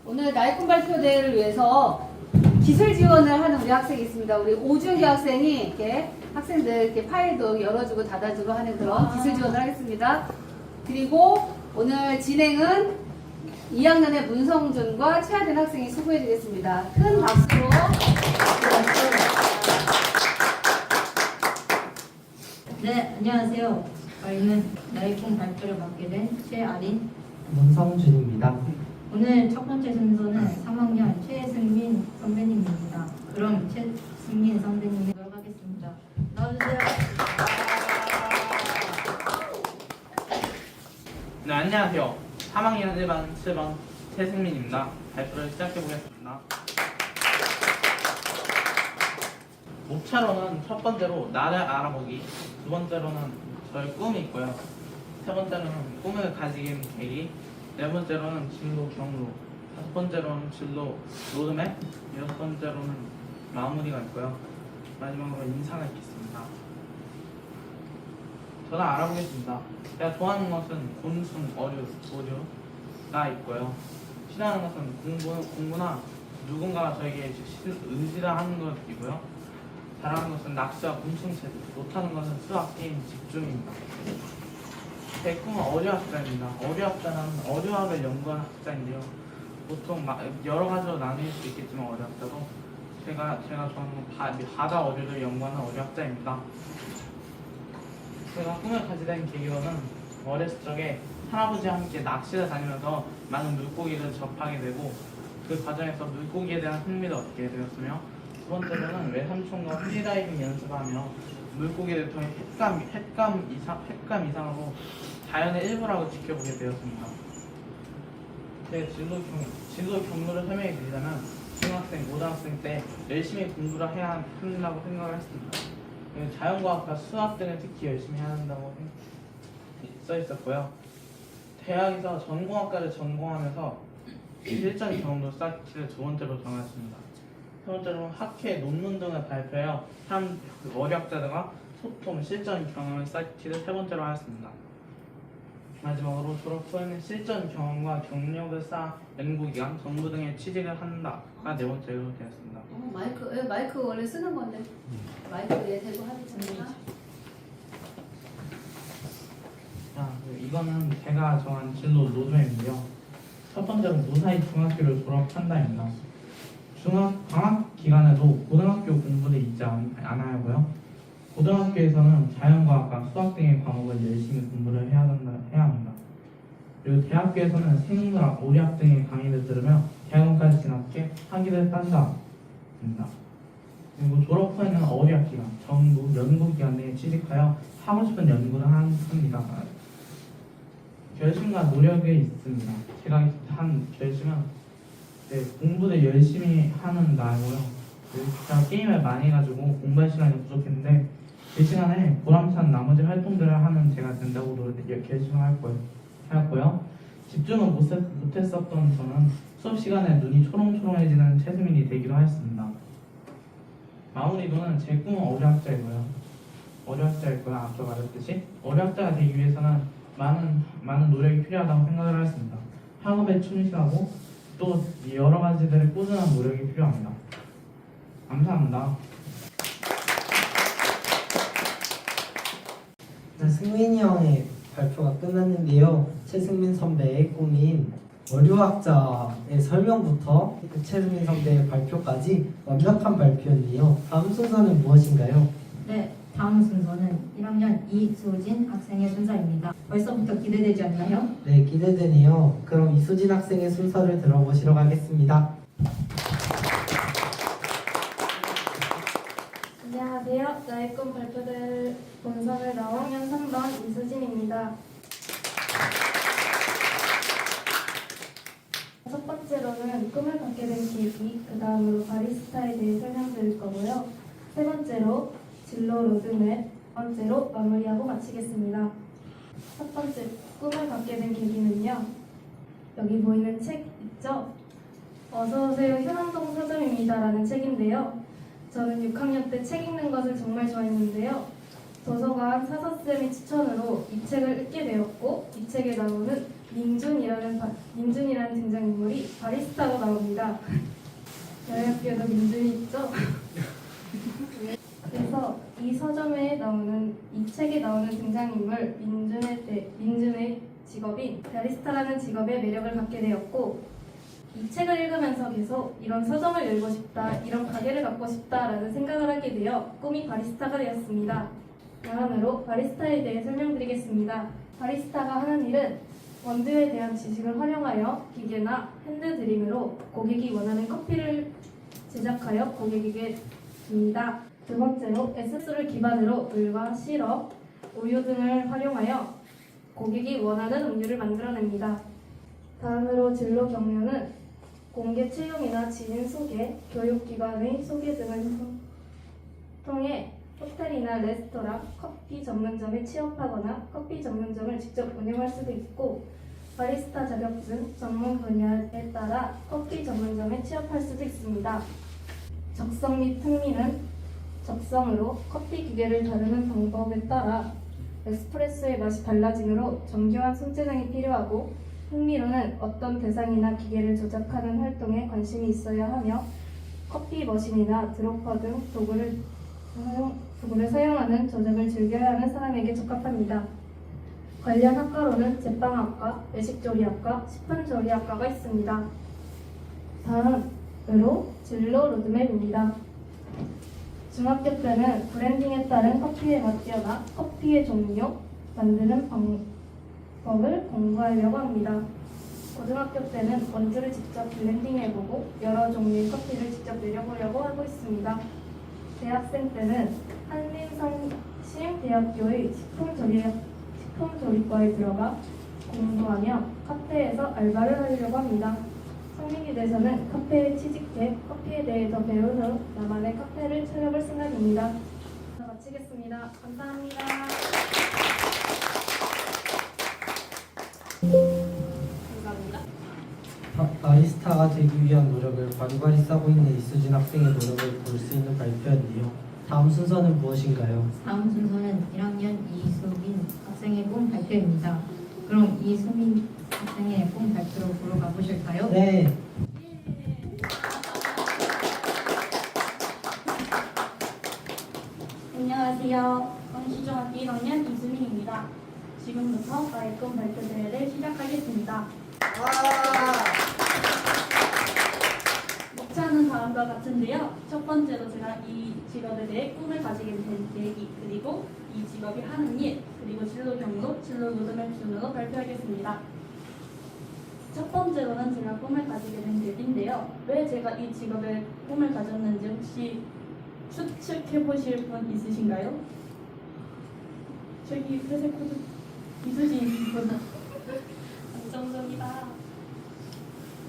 오늘 나이콘 발표 대회를 위해서 기술 지원을 하는 우리 학생이 있습니다. 우리 오준기 학생이 이렇게 학생들 이렇게 파일도 열어주고 닫아주고 하는 그런 기술 지원을 하겠습니다. 그리고 오늘 진행은 2학년의 문성준과 최하진 학생이 수고해 주겠습니다. 큰 박수로. 네, 안녕하세요. 저희는 나이콘 발표를 맡게 된 최아린, 문성준입니다. 오늘 첫 번째 순서는 3학년 최승민 선배님입니다. 그럼 최승민 선배님이 들어가겠습니다. 나와주세요. 네, 안녕하세요. 3학년 1반 7번 최승민입니다. 발표를 시작해보겠습니다. 목차로는 첫 번째로 나를 알아보기, 두 번째로는 저의 꿈이 있고요. 세 번째로는 꿈을 가지게 된 계기, 네 번째로는 진로 경로, 다섯 번째로는 진로 로드맵, 여섯 번째로는 마무리가 있고요. 마지막으로 인사가 있겠습니다. 저는 알아보겠습니다. 제가 좋아하는 것은 곤충, 어류, 도류가 있고요. 싫어하는 것은 공부나 누군가가 저에게 의지를 하는 것이고요. 잘하는 것은 낚시와 곤충채, 못하는 것은 수학, 게임, 집중입니다. 제 꿈은 어류학자입니다. 어류학자는 어류학을 연구하는 학자인데요. 보통 여러 가지로 나뉠 수 있겠지만 어류학자도 제가 좋아하는 건 바다 어류를 연구하는 어류학자입니다. 제가 꿈을 가지게 된 계기로는 어렸을 적에 할아버지와 함께 낚시를 다니면서 많은 물고기를 접하게 되고 그 과정에서 물고기에 대한 흥미를 얻게 되었으며 두 번째로는 외삼촌과 프리다이빙 연습하며 물고기를 통해 횟감 이상으로 자연의 일부라고 지켜보게 되었습니다. 제 진로 경로를 설명해 드리자면 중학생, 고등학생 때 열심히 공부를 해야 한다고 생각을 했습니다. 자연과학과 수학 등을 특히 열심히 해야 한다고 써 있었고요. 대학에서 전공학과를 전공하면서 실전 경험도 쌓기를 두 번째로 정했습니다. 세 번째로는 학회 논문 등을 발표하여 어류학자들과 소통, 실전 경험을 쌓기를 세 번째로 하였습니다. 마지막으로 졸업 후에는 실전 경험과 경력을 쌓아 연구기관, 정부 등에 취직을 한다가 네 번째로 되었습니다. 마이크 원래 쓰는 건데 마이크에 대고 하겠습니다. 자, 이거는 제가 정한 진로 로드맵인데요. 첫 번째로 무사히 중학교를 졸업한다입니다. 방학 기간에도 고등학교 공부를 잊지 않아야 하고요. 고등학교에서는 자연과학과 수학 등의 과목을 열심히 공부를 해야 합니다. 그리고 대학교에서는 생물학, 오리학 등의 강의를 들으며 대학원까지 진학해 학위를 딴다입니다. 그리고 졸업 후에는 어리학 기간, 정부, 연구기관 등에 취직하여 하고 싶은 연구를 합니다. 결심과 노력이 있습니다. 제가 한 결심은 공부를 열심히 하는 나고요. 제가 게임을 많이 해가지고 공부할 시간이 부족했는데 그 시간에 보람찬 나머지 활동들을 하면 제가 된다고 결심을 하였고요. 집중을 못했었던 저는 수업 시간에 눈이 초롱초롱해지는 최수민이 되기도 하였습니다. 마무리로는 제 꿈은 어류학자이고요. 앞서 말했듯이 어류학자가 되기 위해서는 많은 노력이 필요하다고 생각을 하였습니다. 학업에 충실하고 또 여러 가지들의 꾸준한 노력이 필요합니다. 감사합니다. 승민이 형의 발표가 끝났는데요. 최승민 선배의 꿈인 어류학자의 설명부터 최승민 선배의 발표까지 완벽한 발표였네요. 다음 순서는 무엇인가요? 네, 다음 순서는 1학년 이수진 학생의 순서입니다. 벌써부터 기대되지 않나요? 네, 기대되네요. 그럼 이수진 학생의 순서를 들어보시러 가겠습니다. 안녕하세요. 나의 꿈 발표될 본선을 나온 5학년 3반 이수진입니다. 첫 번째로는 꿈을 갖게 된 계기, 그 다음으로 바리스타에 대해 설명드릴 거고요. 세 번째로 진로 로드맵, 번째로 마무리하고 마치겠습니다. 첫 번째, 꿈을 갖게 된 계기는요. 여기 보이는 책 있죠? 어서오세요 현암동 서점입니다 라는 책인데요. 저는 6학년 때 책 읽는 것을 정말 좋아했는데요. 도서관 사서쌤의 추천으로 이 책을 읽게 되었고 이 책에 나오는 민준이라는 등장인물이 바리스타로 나옵니다. 저희 학교에도 민준이 있죠? 그래서 이 책에 나오는 등장인물 민준의 직업인 바리스타라는 직업에 매력을 갖게 되었고, 이 책을 읽으면서 계속 이런 서점을 열고 싶다, 이런 가게를 갖고 싶다라는 생각을 하게 되어 꿈이 바리스타가 되었습니다. 다음으로 바리스타에 대해 설명드리겠습니다. 바리스타가 하는 일은 원두에 대한 지식을 활용하여 기계나 핸드드림으로 고객이 원하는 커피를 제작하여 고객에게 줍니다. 두 번째로 에스프레소를 기반으로 물과 시럽, 우유 등을 활용하여 고객이 원하는 음료를 만들어냅니다. 다음으로 진로 경로는 공개 채용이나 지인 소개, 교육기관의 소개 등을 통해 호텔이나 레스토랑, 커피 전문점에 취업하거나 커피 전문점을 직접 운영할 수도 있고, 바리스타 자격증, 전문 분야에 따라 커피 전문점에 취업할 수도 있습니다. 적성 및 흥미는 적성으로 커피 기계를 다루는 방법에 따라 에스프레소의 맛이 달라지므로 정교한 손재능이 필요하고, 흥미로는 어떤 대상이나 기계를 조작하는 활동에 관심이 있어야 하며 커피 머신이나 드로퍼 등 도구를 사용하는 조작을 즐겨야 하는 사람에게 적합합니다. 관련 학과로는 제빵학과, 외식조리학과, 식품조리학과가 있습니다. 다음으로 진로 로드맵입니다. 중학교 때는 브랜딩에 따른 커피의 맛 뛰어나 커피의 종류, 만드는 방법을 공부하려고 합니다. 고등학교 때는 원두를 직접 블렌딩해보고 여러 종류의 커피를 직접 내려보려고 하고 있습니다. 대학생 때는 한림성심대학교의 식품조리과에 들어가 공부하며 카페에서 알바를 하려고 합니다. 성인이 돼서는 카페에 취직해 커피에 대해 더 배운 후 나만의 카페를 차려볼 생각입니다. 마치겠습니다. 감사합니다. 바리스타가 되기 위한 노력을 바리바리 싸고 있는 이수진 학생의 노력을 볼 수 있는 발표였네요. 다음 순서는 무엇인가요? 다음 순서는 1학년 이수빈 학생의 꿈 발표입니다. 그럼 이수빈 학생의 꿈 발표로 보러 가보실까요? 네. 안녕하세요. 광시중학교 1학년 이수민입니다. 지금부터 나의 꿈 발표 대회를 시작하겠습니다. 목차는 다음과 같은데요. 첫 번째로 제가 이 직업에 대해 꿈을 가지게 된 계기, 그리고 이 직업이 하는 일, 그리고 진로 경로, 진로 로드맵 순으로 발표하겠습니다. 첫 번째로는 제가 꿈을 가지게 된 계기인데요. 왜 제가 이 직업에 꿈을 가졌는지 혹시 추측해 보실 분 있으신가요? 저기 회색 코드 이수진 분. 안정적이다.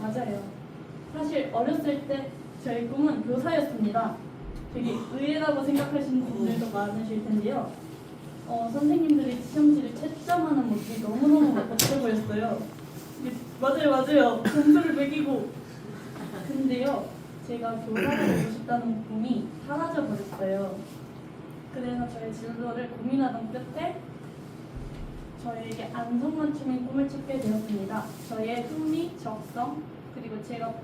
맞아요. 사실 어렸을 때 저의 꿈은 교사였습니다. 되게 의외라고 생각하시는 분들도 많으실 텐데요. 선생님들이 시험지를 채점하는 모습이 너무너무 멋져 보였어요. 맞아요. 점수를 매기고. 근데요, 제가 교사가 되고 싶다는 꿈이 사라져 버렸어요. 그래서 저의 진로를 고민하던 끝에 저에게 안성맞춤인 꿈을 찾게 되었습니다. 저의 흥미, 적성, 그리고 제가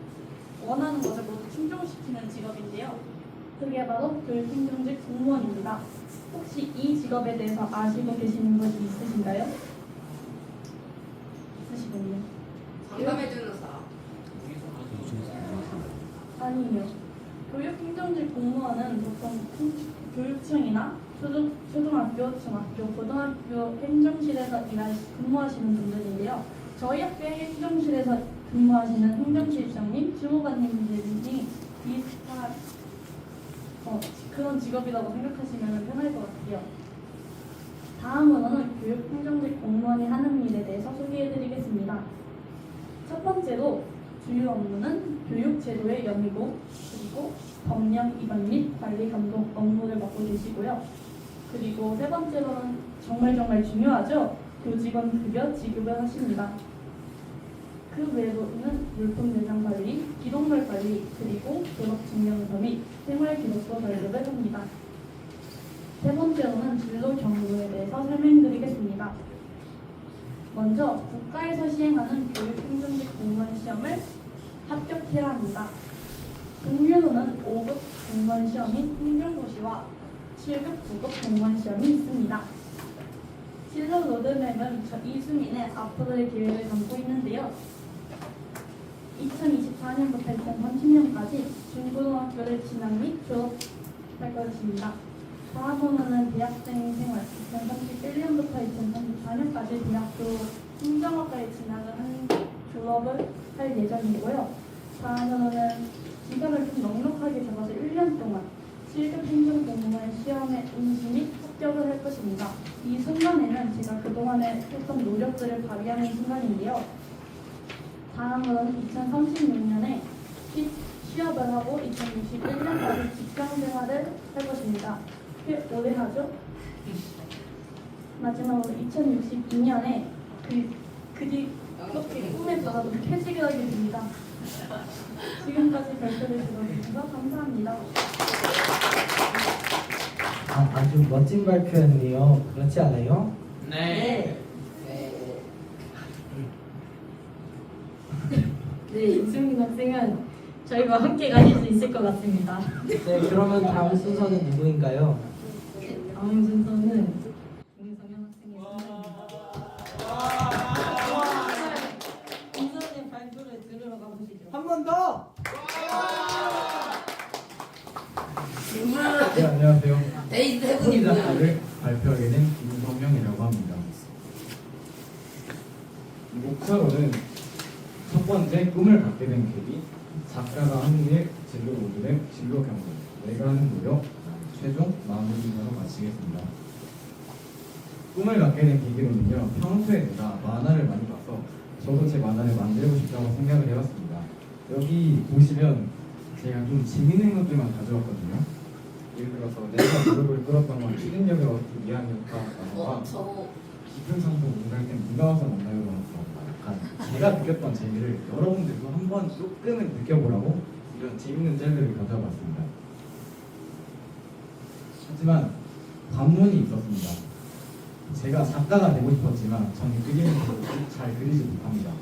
원하는 것을 모두 충족시키는 직업인데요. 그게 바로 교육행정직 공무원입니다. 혹시 이 직업에 대해서 아시고 계시는 분이 있으신가요? 있으시군요. 상담해주는 사람. 아니요. 교육행정직 공무원은 보통 교육청이나 초등학교, 중학교, 고등학교 행정실에서 근무하시는 분들인데요. 저희 학교의 행정실에서 근무하시는 행정실장님, 주무관님들이 비슷한 그런 직업이라고 생각하시면 편할 것 같아요. 다음으로는 교육행정직 공무원이 하는 일에 대해서 소개해드리겠습니다. 첫 번째로 주요 업무는 교육제도의 연구, 그리고 법령 위반 및 관리 감독 업무를 맡고 계시고요. 그리고 세 번째로는 정말 중요하죠. 교직원 급여 지급을 하십니다. 그 외로는 물품 대상 관리, 기록물 관리, 그리고 졸업 증명서 및 생활 기록부 발급을 합니다. 세 번째로는 진로 경로에 대해서 설명드리겠습니다. 먼저 국가에서 시행하는 교육행정직 공무원 시험을 합격해야 합니다. 동료로는 5급 공무원 시험인 행정고시와 7급 9급 공무원 시험이 있습니다. 진로 로드맵은 이수민의 앞으로의 계획을 담고 있는데요. 2024년부터 2030년까지 중고등학교를 진학 및 졸업할 것입니다. 다음으로는 대학생 생활 2031년부터 2034년까지 대학교 행정학과에 진학을 한 졸업을 할 예정이고요. 다음으로는 기간을 좀 넉넉하게 잡아서 1년 동안 7급 행정공무원 시험에 응시 및 합격을 할 것입니다. 이 순간에는 제가 그동안에 했던 노력들을 발휘하는 순간인데요. 다음은 2036년에 취업을 하고 2061년까지 직장 생활을 할 것입니다. 꽤 오래 하죠? 마지막으로 2062년에 그뒤 그렇게 꿈에 따라도 퇴직을 하게 됩니다. 지금까지 발표를 들어주셔서 감사합니다. 아주 멋진 발표였네요. 그렇지 않아요? 네. 네, 이수민 학생은 저희와 함께 가실 수 있을 것 같습니다. 네, 그러면 다음 순서는 누구인가요? 다음 순서는 김성현 학생의 순서입니다. 김성현 발표를 들으러 가보시죠. 한 번 더! 네, 안녕하세요. 데이트 해보니 스토리 뭐야? 작가를 발표하게 된 김성명이라고 합니다. 목차로는 첫 번째, 꿈을 갖게 된 계기, 작가가 하는 일, 진로 로드맵, 진로 경험, 내가 하는 노력, 최종 마무리로 마치겠습니다. 꿈을 갖게 된 계기로는요, 평소에 내가 만화를 많이 봐서 저도 제 만화를 만들고 싶다고 생각을 해봤습니다. 여기 보시면 제가 좀 재밌는 것들만 가져왔거든요. 예를 들어서 내가 무릎을 꿇었던 건 추진력을 얻기 위한 효과라던가 저 깊은 상품 공부할 땐 누가 와서 만나요로 약간 제가 느꼈던 재미를 여러분들도 한번 조금은 느껴보라고 이런 재밌는 짤들을 가져와봤습니다. 하지만 관문이 있었습니다. 제가 작가가 되고 싶었지만 저는 그림을 잘 그리지 못합니다.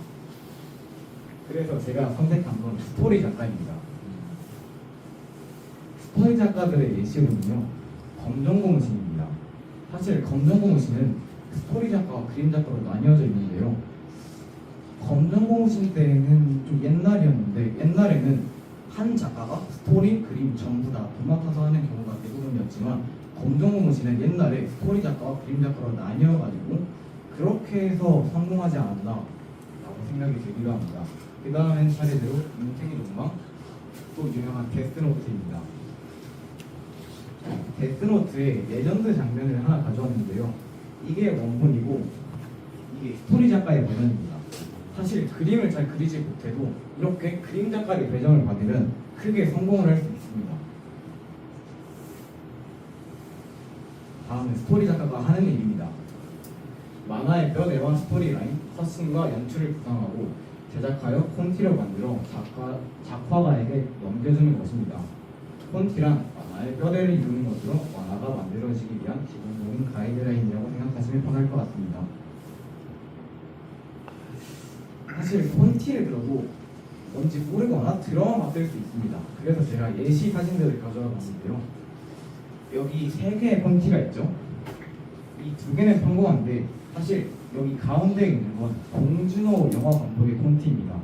그래서 제가 선택한 건 스토리 작가입니다. 스토리 작가들의 예시로는요, 검정고무신입니다. 사실 검정고무신은 스토리 작가와 그림 작가로 나뉘어져 있는데요. 검정고무신 때는 좀 옛날이었는데, 옛날에는 한 작가가 스토리, 그림 전부 다 도맡아서 하는 경우가 대부분이었지만, 검정고무신은 옛날에 스토리 작가와 그림 작가로 나뉘어가지고 그렇게 해서 성공하지 않았나 라고 생각이 들기도 합니다. 그 다음엔 차례대로 인생의 욕망, 또 유명한 데스노트입니다. 데스노트의 레전드 장면을 하나 가져왔는데요. 이게 원본이고 이게 스토리 작가의 버전입니다. 사실 그림을 잘 그리지 못해도 이렇게 그림 작가의 배정을 받으면 크게 성공을 할 수 있습니다. 다음은 스토리 작가가 하는 일입니다. 만화의 뼈대와 스토리라인, 서신과 연출을 구상하고 제작하여 콘티를 만들어 작화가에게 넘겨주는 것입니다. 콘티란 만화의 뼈대를 이루는 것으로 만화가 만들어지기 위한 기본적인 가이드라인이라고 생각하시면 편할 것 같습니다. 사실 콘티를 들어도 뭔지 모르거나 들어만 봤을 수 있습니다. 그래서 제가 예시 사진들을 가져와 봤는데요. 여기 3개의 콘티가 있죠. 이 2개는 성공한데 사실 여기 가운데 있는 건 봉준호 영화 감독의 콘티입니다.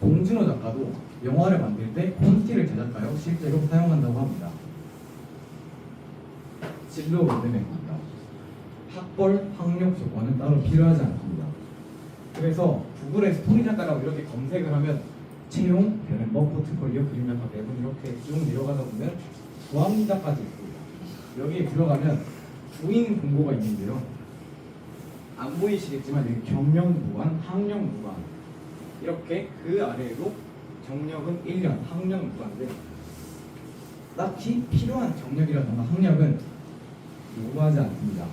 봉준호 작가도 영화를 만들 때 콘티를 제작하여 실제로 사용한다고 합니다. 진로 로드맵입니다. 학벌, 학력 조건은 따로 필요하지 않습니다. 그래서 구글에 스토리 작가라고 이렇게 검색을 하면 채용, 배움법, 포트폴리오, 그림 작가, 내분 이렇게 쭉 내려가다 보면 구합니다까지 있습니다. 여기에 들어가면 부인 공고가 있는데요. 안 보이시겠지만 여기 경력 무관, 학력 무관 이렇게 그 아래로 경력은 1년, 학력 무관인데 딱히 필요한 경력이라던가 학력은 요구하지 않습니다.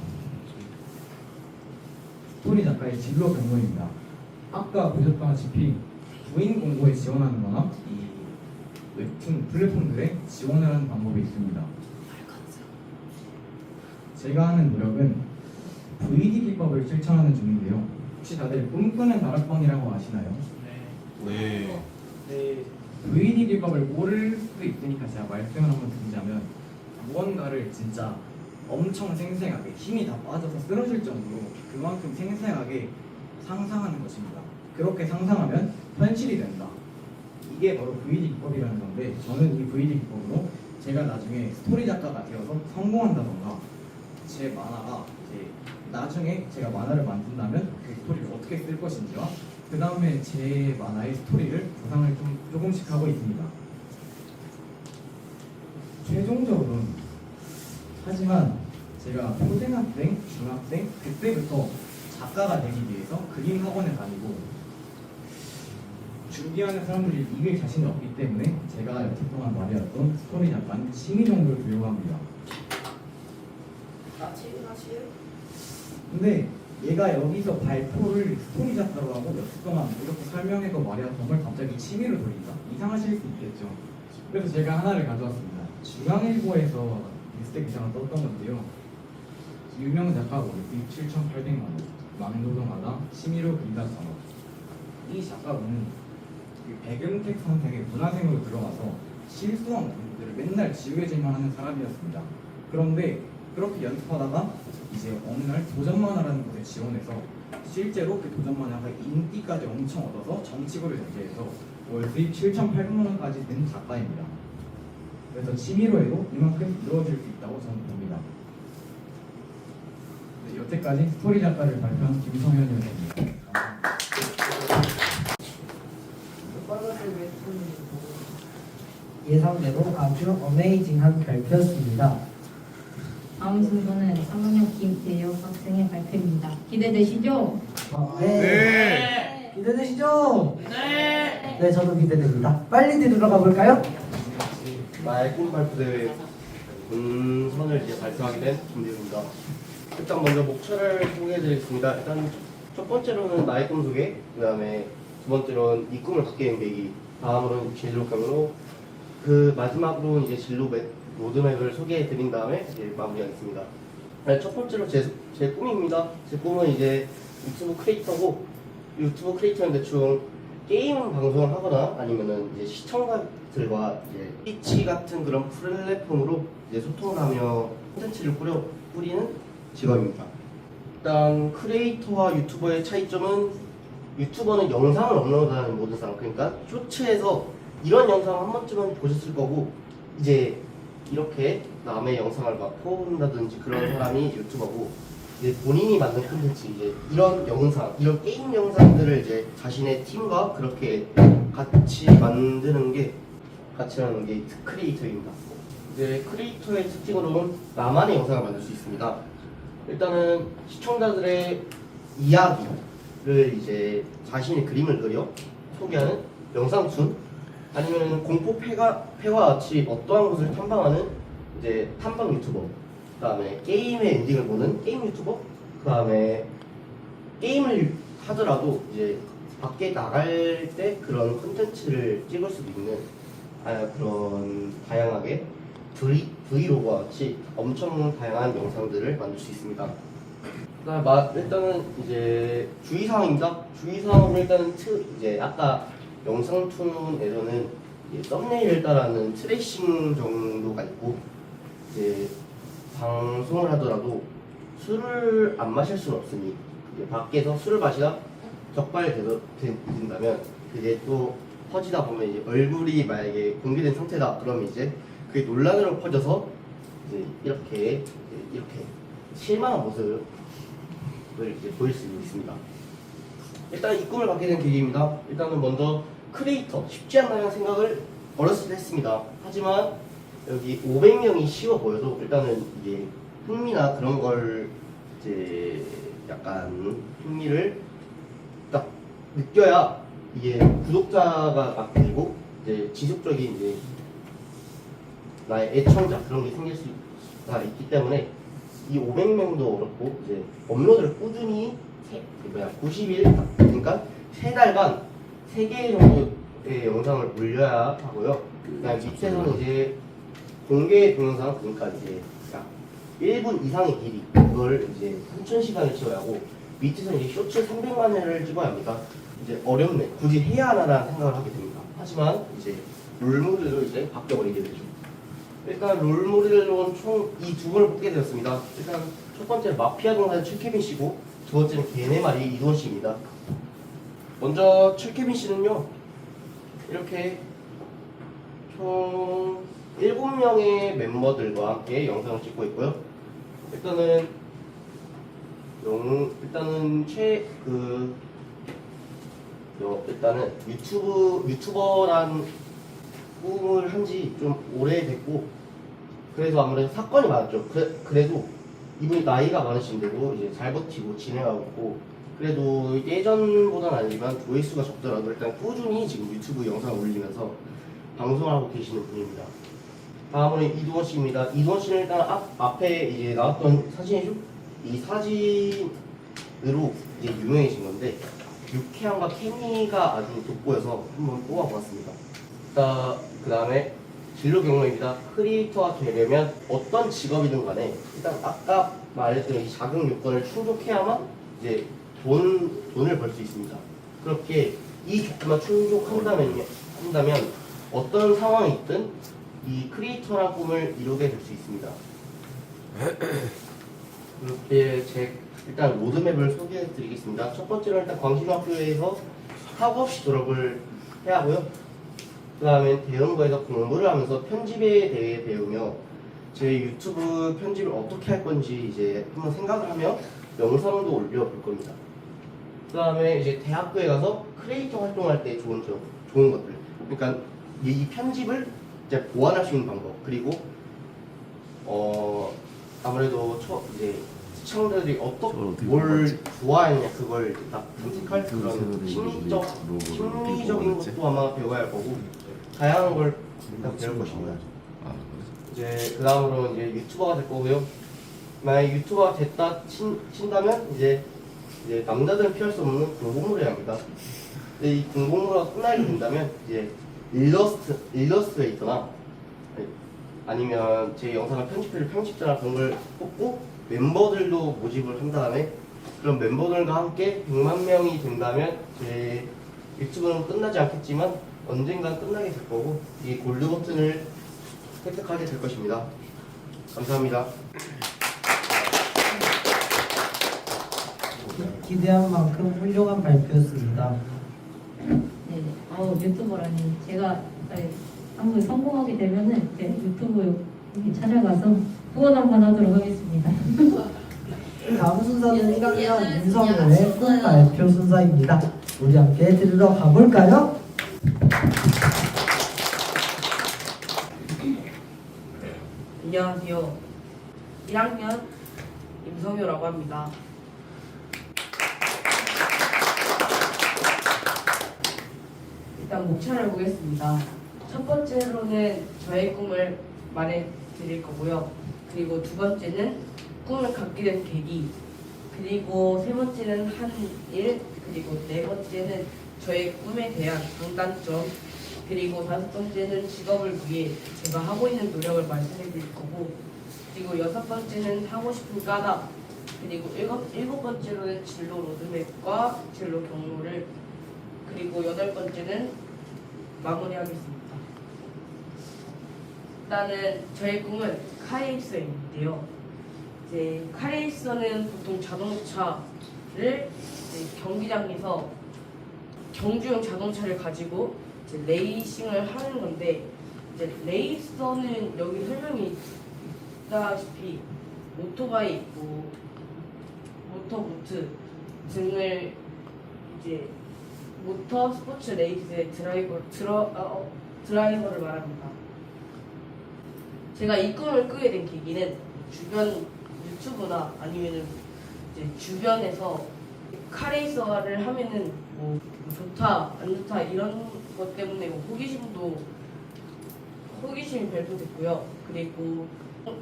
스토리 작가의 진로 변경입니다. 아까 보셨다시피 부인 공고에 지원하는 거나 이 웹툰 플랫폼들에 지원을 하는 방법이 있습니다. 제가 하는 노력은 VD 기법을 실천하는 중인데요. 혹시 다들 꿈꾸는 다락방이라고 아시나요? 네. 네. VD 기법을 모를 수도 있으니까 제가 말씀을 한번 드리자면 무언가를 진짜 엄청 생생하게 힘이 다 빠져서 쓰러질 정도로 그만큼 생생하게 상상하는 것입니다. 그렇게 상상하면 현실이 된다. 이게 바로 VD 기법이라는 건데 저는 이 VD 기법으로 제가 나중에 스토리 작가가 되어서 성공한다던가 제 만화가 이제 나중에 제가 만화를 만든다면 그 스토리를 어떻게 쓸 것인지와 그 다음에 제 만화의 스토리를 구상을 좀 조금씩 하고 있습니다. 최종적으로는 하지만 제가 초등학생, 중학생 그때부터 작가가 되기 위해서 그림 학원에 다니고 준비하는 사람들이 이길 자신이 없기 때문에 제가 여태 동안 말해왔던 스토리 작가는 취미 정도를 두려고 합니다. 나치를 근데 얘가 여기서 발표를 스토리 작가로 하고 몇 주 동안 이렇게 설명해서 말해왔던 걸 갑자기 취미로 돌린다? 이상하실 수 있겠죠. 그래서 제가 하나를 가져왔습니다. 중앙일보에서 뉴스 기사가 떴던 건데요. 유명 작가고 수입 7,800만 원, 막노동하다 취미로 그리다 전업. 이 작가분은 백은택 선생의 문화생으로 들어가서 실수한 공부들을 맨날 지우개질만 하는 사람이었습니다. 그런데 그렇게 연습하다가 이제 어느 날 도전만화라는 곳에 지원해서 실제로 그 도전만화가 인기까지 엄청 얻어서 정치부를 전개해서 월 수입 7,800만 원까지 된 작가입니다. 그래서 취미로 해도 이만큼 이루어질 수 있다고 저는 봅니다. 네, 여태까지 스토리 작가를 발표한 김성현이었습니다. 예상대로 아주 어메이징한 발표였습니다. 다음 순서는 3학년 김대혁 학생의 발표입니다. 기대되시죠? 네. 기대되시죠? 네, 저도 기대됩니다. 빨리 들으러 가볼까요? 나의 꿈 발표 대회 본선을 이제 발표하게 된 김대우입니다. 일단 먼저 목차를 소개해드리겠습니다. 일단 첫 번째로는 나의 꿈 소개, 그 다음에 두 번째로는 이 꿈을 갖게 된 계기, 다음으로는 진로감으로 그 마지막으로 이제 진로 로드맵을 소개해드린 다음에 이제 마무리하겠습니다. 네, 첫 번째로 제 꿈입니다. 제 꿈은 이제 유튜브 크리에이터고, 유튜브 크리에이터는 대충 게임 방송을 하거나 아니면은 이제 시청자들과 이제 트위치 같은 그런 플랫폼으로 이제 소통을 하며 콘텐츠를 뿌리는 직업입니다. 일단 크리에이터와 유튜버의 차이점은 유튜버는 영상을 업로드하는 모든 사람, 그러니까 쇼츠에서 이런 영상 한 번쯤은 보셨을 거고 이제 이렇게 남의 영상을 막 퍼온다든지 그런 사람이 유튜버고, 이제 본인이 만든 콘텐츠, 이제 이런 영상, 이런 게임 영상들을 이제 자신의 팀과 그렇게 같이 만드는 게 같이 하는 게 크리에이터입니다. 이제 크리에이터의 특징으로는 나만의 영상을 만들 수 있습니다. 일단은 시청자들의 이야기를 이제 자신의 그림을 그려 소개하는 영상툰, 아니면 공포 폐가와 같이 어떠한 곳을 탐방하는 이제 탐방 유튜버, 그 다음에 게임의 엔딩을 보는 게임 유튜버, 그 다음에 게임을 하더라도 이제 밖에 나갈 때 그런 콘텐츠를 찍을 수도 있는 그런 다양하게 브이로그와 같이 엄청 다양한 영상들을 만들 수 있습니다. 일단은 이제 주의사항입니다. 주의사항으로 일단은 이제 아까 영상툰에서는 썸네일을 따라하는 트래싱 정도가 있고, 이제 방송을 하더라도 술을 안 마실 수는 없으니 이제 밖에서 술을 마시다 적발된다면 그게 또 퍼지다 보면 이제 얼굴이 만약에 공개된 상태다 그러면 이제 그게 논란으로 퍼져서 이제 이렇게 실망한 모습을 이렇게 보일 수 있습니다. 일단 이 꿈을 갖게 된 계기입니다. 일단은 먼저 크리에이터 쉽지 않다는 생각을 어렸을 때 했습니다. 하지만 여기 500명이 쉬워 보여도 일단은 이게 흥미나 그런 걸 이제 약간 흥미를 딱 느껴야 이게 구독자가 막 되고 이제 지속적인 이제 나의 애청자 그런 게 생길 수가 있기 때문에 이 500명도 어렵고 이제 업로드를 꾸준히 90일 그러니까 3달간 3개 정도의 영상을 올려야 하고요. 그다음 밑에서는 이제 공개 동영상, 그러니까 이제 약 1분 이상의 길이, 그걸 이제 3,000시간을 채워야 하고, 밑에서 이제 쇼츠 300만 회를 찍어야 합니다. 이제 어렵네. 굳이 해야 하나라는 생각을 하게 됩니다. 하지만 이제 롤모델로 이제 바뀌어버리게 되죠. 일단 롤모델로는 총 이 두 분을 뽑게 되었습니다. 일단 첫 번째는 마피아 동사의 칠케빈 씨고 두 번째는 개네마리 이두원 씨입니다. 먼저 칠케빈 씨는요. 이렇게 총 7명의 멤버들과 함께 영상을 찍고 있고요. 일단은 유튜버란 꿈을 한 지 좀 오래됐고, 그래서 아무래도 사건이 많았죠. 그래도 이분이 나이가 많으신데도 이제 잘 버티고 진행하고 있고, 그래도 예전보다는 아니지만 조회수가 적더라도 일단 꾸준히 지금 유튜브 영상을 올리면서 방송을 하고 계시는 분입니다. 다음으로 이두원 씨입니다. 이두원 씨는 일단 앞에 이제 나왔던 사진이죠. 이 사진으로 이제 유명해진 건데 유쾌함과 케미가 아주 돋보여서 한번 뽑아보았습니다. 그 다음에 진로 경로입니다. 크리에이터가 되려면 어떤 직업이든 간에 일단 아까 말했던 이 자격 요건을 충족해야만 이제 돈을 벌 수 있습니다. 그렇게 이 조건만 충족한다면 어떤 상황이 있든 이 크리에이터란 꿈을 이루게 될 수 있습니다. 이렇게 일단 로드맵을 소개해 드리겠습니다. 첫 번째로 일단 광신학교에서 사고 없이 졸업을 해야 하고요. 그 다음에 대형부에서 공부를 하면서 편집에 대해 배우며 제 유튜브 편집을 어떻게 할 건지 이제 한번 생각을 하며 영상도 올려볼 겁니다. 그 다음에 이제 대학교에 가서 크리에이터 활동할 때 좋은 것들, 그러니까 이 편집을 이제 보완할 수 있는 방법, 그리고 아무래도 이제 시청자들이 뭘 좋아하느냐 그걸 딱 탐색할 그런 심리적인 것도 아마 배워야 할 거고 다양한 걸 일단 배울 것입니다. 이제 그 다음으로 이제 유튜버가 될 거고요. 만약 유튜버가 됐다 친다면 이제 남자들은 피할 수 없는 공복물을 해야 합니다. 근데 이 공복물가 끝나게 된다면 이제 일러스트레이터나 아니면 제 영상을 편집해줄 편집자나 그런 걸 뽑고 멤버들도 모집을 한 다음에 그런 멤버들과 함께 100만 명이 된다면 제 유튜브는 끝나지 않겠지만 언젠간 끝나게 될 거고 이 골드 버튼을 획득하게 될 것입니다. 감사합니다. 기대한 만큼 훌륭한 발표였습니다. 네, 유튜버라니 제가 한번 성공하게 되면은 이제 유튜브 찾아가서 후원 한번 하도록 하겠습니다. 다음 순서는 1학년 임성우의 꿈 발표 순서입니다. 우리 함께 들으러 가볼까요? 안녕하세요. 1학년 임성효라고 합니다. 일단 목차를 보겠습니다. 첫 번째로는 저의 꿈을 말해드릴 거고요. 그리고 두 번째는 꿈을 갖게 된 계기, 그리고 세 번째는 한 일, 그리고 네 번째는 저의 꿈에 대한 장단점, 그리고 다섯 번째는 직업을 위해 제가 하고 있는 노력을 말씀해 드릴 거고, 그리고 여섯 번째는 하고 싶은 까닭, 그리고 일곱 번째로는 진로 로드맵과 진로 경로를, 그리고 여덟 번째는 마무리하겠습니다. 일단은 저의 꿈은 카레이서인데요. 이제 카레이서는 보통 자동차를 경기장에서 경주용 자동차를 가지고 이제 레이싱을 하는 건데, 이제 레이서는 여기 설명이 있다시피 오토바이, 모터보트 등을 이제 모터 스포츠 레이스의 드라이버를 말합니다. 제가 이 꿈을 꾸게 된 계기는 주변 유튜브나 아니면은 이제 주변에서 카레이서를 하면은 뭐 좋다 안 좋다 이런 것 때문에 호기심이 발동됐고요. 그리고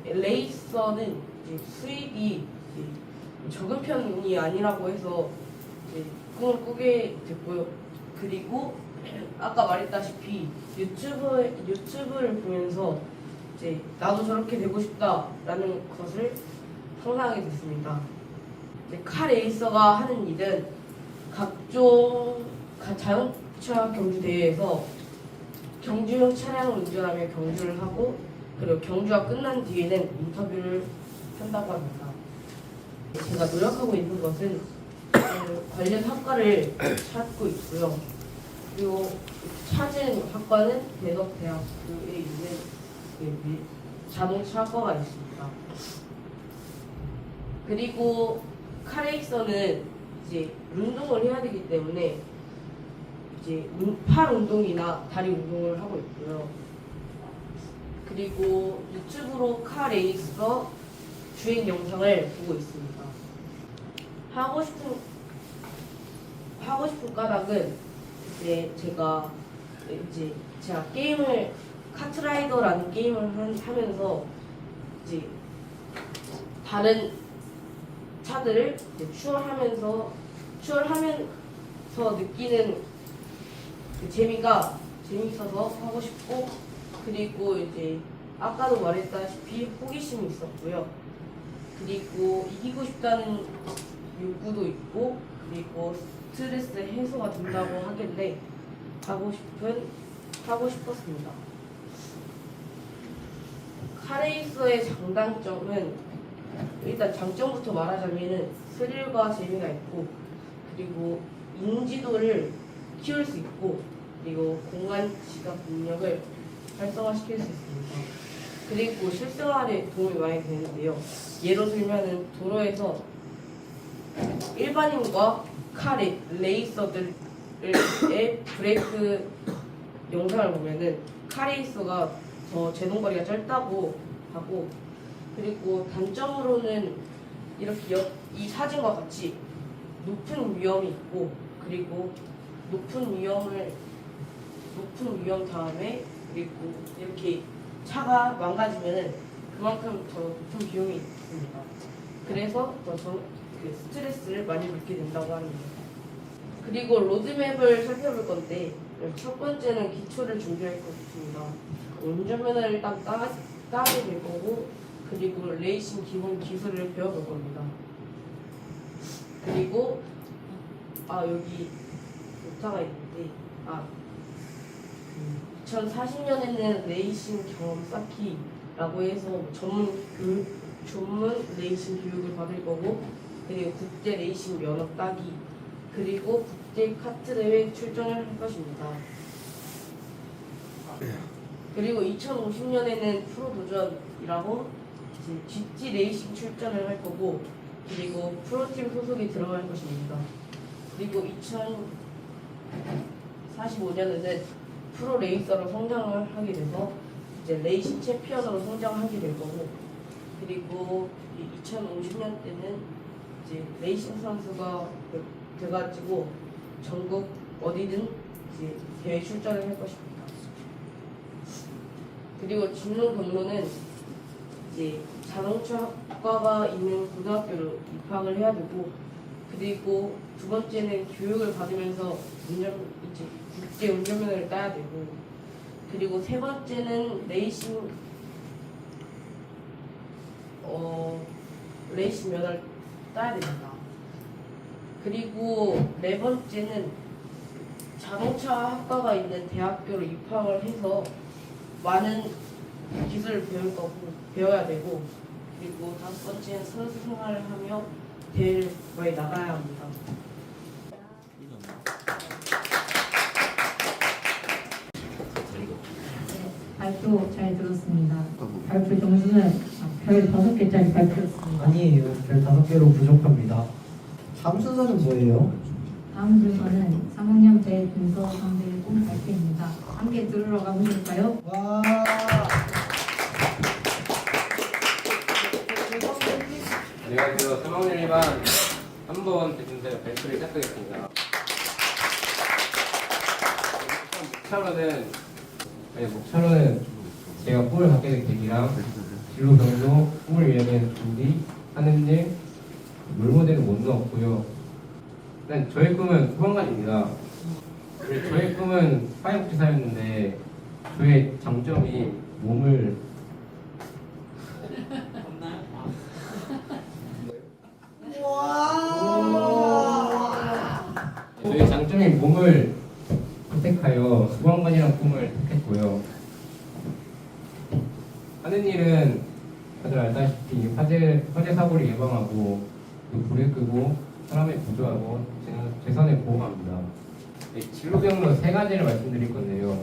레이서는 이제 수입이 이제 적은 편이 아니라고 해서 이제 꿈을 꾸게 됐고요. 그리고 아까 말했다시피 유튜브를 보면서 이제 나도 저렇게 되고 싶다라는 것을 상상하게 됐습니다. 카 레이서가 하는 일은 각종 자동차 경주 대회에서 경주용 차량을 운전하며 경주를 하고 그리고 경주가 끝난 뒤에는 인터뷰를 한다고 합니다. 제가 노력하고 있는 것은 관련 학과를 찾고 있고요. 그리고 찾은 학과는 대덕대학교에 있는 자동차 학과가 있습니다. 그리고 카레이서는 이제 운동을 해야 되기 때문에 이제 팔 운동이나 다리 운동을 하고 있고요. 그리고 유튜브로 카레이서 주행 영상을 보고 있습니다. 하고 싶은 까닭은 이제 제가 게임을 카트라이더라는 게임을 하면서 이제 다른 차들을 이제 추월하면서 느끼는 그 재미가 재미있어서 하고 싶고, 그리고 이제 아까도 말했다시피 호기심이 있었고요. 그리고 이기고 싶다는 욕구도 있고, 그리고 스트레스 해소가 된다고 하길래 하고 싶었습니다. 카레이서의 장단점은 일단 장점부터 말하자면은 스릴과 재미가 있고, 그리고 인지도를 키울 수 있고, 그리고 공간 지각 능력을 활성화시킬 수 있습니다. 그리고 실생활에 도움이 많이 되는데요. 예로 들면은 도로에서 일반인과 카 레이서들의 브레이크 영상을 보면은 카레이서가 더 제동거리가 짧다고 하고, 그리고 단점으로는 이렇게 이 사진과 같이 높은 위험이 있고, 그리고 높은 위험 다음에 그리고 이렇게 차가 망가지면은 그만큼 더 높은 비용이 있습니다. 그래서 더 스트레스를 많이 받게 된다고 합니다. 그리고 로드맵을 살펴볼 건데, 첫 번째는 기초를 준비할 것입니다. 운전면허를 일단 따게 될 거고, 그리고 레이싱 기본 기술을 배워볼 겁니다. 그리고 여기 노타가 있는데 2040년에는 레이싱 경험 쌓기라고 해서 전문 레이싱 교육을 받을 거고, 그리고 국제 레이싱 면허 따기, 그리고 국제 카트 대회 출전을 할 것입니다. 그리고 2050년에는 프로 도전이라고 GT 레이싱 출전을 할 거고, 그리고 프로팀 소속이 들어갈 것입니다. 그리고 2045년에는 프로 레이서로 성장을 하게 돼서 이제 레이싱 챔피언으로 성장하게 될 거고, 그리고 2050년 때는 이제 레이싱 선수가 돼가지고 전국 어디든 이제 대회 출전을 할 것입니다. 그리고 진로 경로는 이제 자동차 학과가 있는 고등학교로 입학을 해야 되고, 그리고 두 번째는 교육을 받으면서 국제 운전면허를 따야 되고, 그리고 세 번째는 레이싱 면허를 따야 됩니다. 그리고 네 번째는 자동차 학과가 있는 대학교로 입학을 해서 많은 기술을 배워야 되고, 그리고 다섯 번째는 선수 생활을 하며 대회를 많이 나가야 합니다. 발표 잘 들었습니다. 발표 점수는 별 5개짜리 발표였습니다. 아니에요. 별 5개로 부족합니다. 다음 순서는 뭐예요? 다음 순서는 3학년 때 분석 상대의 꿈 발표입니다. 함께 들으러 가보실까요? 와. 안녕하세요. 3학년 1반 3번 대준대 발표를 시작하겠습니다. 목차로는 제가 꿈을 갖게 된 계기랑 진로 경로, 꿈을 위해 준비, 하는 일, 롤모델은 못 넣었고요. 일단 저의 꿈은 소방관입니다. 저의 꿈은 사회복지사였는데 저의 장점이 몸을 와. 하는 일은 다들 알다시피 화재 사고를 예방하고 또 불을 끄고 사람을 구조하고 재산을 보호합니다. 네, 진로 경로 3가지를 말씀드릴 건데요.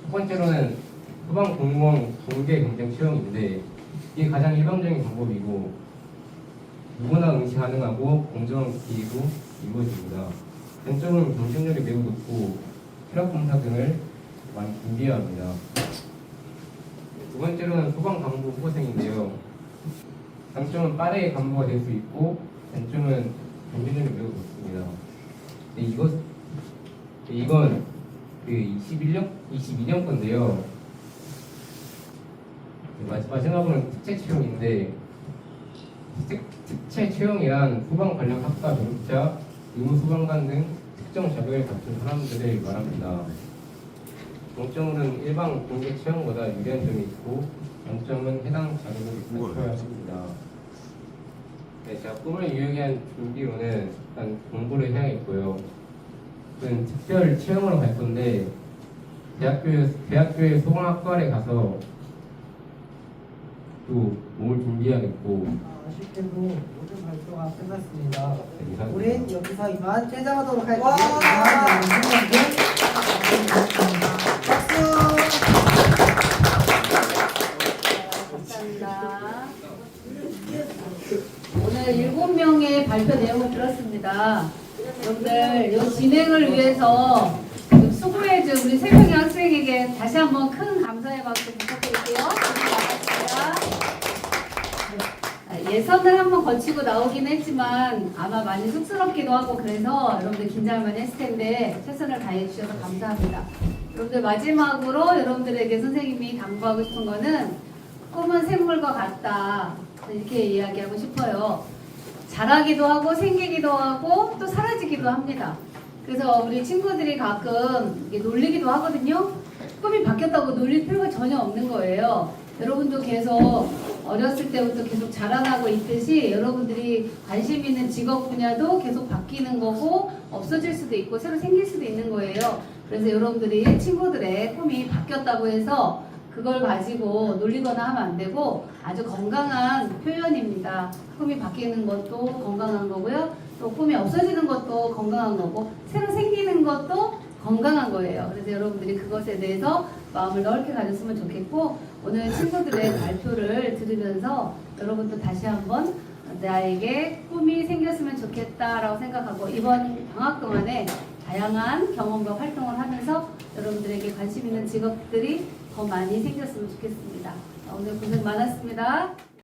첫 번째로는 소방 공무원 공개 경쟁 채용인데 이게 가장 일반적인 방법이고 누구나 응시 가능하고 공정한 기회로 이루어집니다. 장점은 경쟁률이 매우 높고 체력 검사 등을 많이 준비해야 합니다. 두 번째로는 소방 간부 후보생인데요. 장점은 빠르게 간부가 될 수 있고 단점은 경쟁률이 매우 높습니다. 이건 그 22년 건데요. 마지막으로는 특채 채용인데 특채 채용이란 소방 관련 학과 졸업자, 의무 소방관 등 특정 자격을 갖춘 사람들을 말합니다. 장점은 일반 공개 채용보다 유리한 점이 있고 장점은 해당 자격을 갖춰야 합니다. 네, 제가 꿈을 이루기 위한 준비로는 일단 공부를 해야겠고요. 저는 특별 채용으로 갈 건데 대학교의 소방학과에 가서 또 몸을 준비해야겠고 아쉽게도 모든 발표가 끝났습니다. 네, 이상. 우린 여기서 이만 퇴장하도록 할게요. 감사합니다. 박수! 감사합니다. 오늘 7명의 발표 내용을 들었습니다. 여러분들 이 진행을 위해서 수고해준 우리 3명의 학생에게 다시 한번 큰 감사의 박수 부탁드릴게요. 감사합니다. 예선을 한번 거치고 나오긴 했지만 아마 많이 쑥스럽기도 하고 그래서 여러분들 긴장을 많이 했을 텐데 최선을 다해 주셔서 감사합니다. 여러분들 마지막으로 여러분들에게 선생님이 당부하고 싶은 거는 꿈은 샘물과 같다 이렇게 이야기하고 싶어요. 자라기도 하고 생기기도 하고 또 사라지기도 합니다. 그래서 우리 친구들이 가끔 놀리기도 하거든요. 꿈이 바뀌었다고 놀릴 필요가 전혀 없는 거예요. 여러분도 계속 어렸을 때부터 계속 자라나고 있듯이 여러분들이 관심 있는 직업 분야도 계속 바뀌는 거고 없어질 수도 있고 새로 생길 수도 있는 거예요. 그래서 여러분들이 친구들의 꿈이 바뀌었다고 해서 그걸 가지고 놀리거나 하면 안 되고 아주 건강한 표현입니다. 꿈이 바뀌는 것도 건강한 거고요. 또 꿈이 없어지는 것도 건강한 거고 새로 생기는 것도 건강한 거예요. 그래서 여러분들이 그것에 대해서 마음을 넓게 가졌으면 좋겠고 오늘 친구들의 발표를 들으면서 여러분도 다시 한번 나에게 꿈이 생겼으면 좋겠다라고 생각하고 이번 방학 동안에 다양한 경험과 활동을 하면서 여러분들에게 관심 있는 직업들이 더 많이 생겼으면 좋겠습니다. 오늘 고생 많았습니다.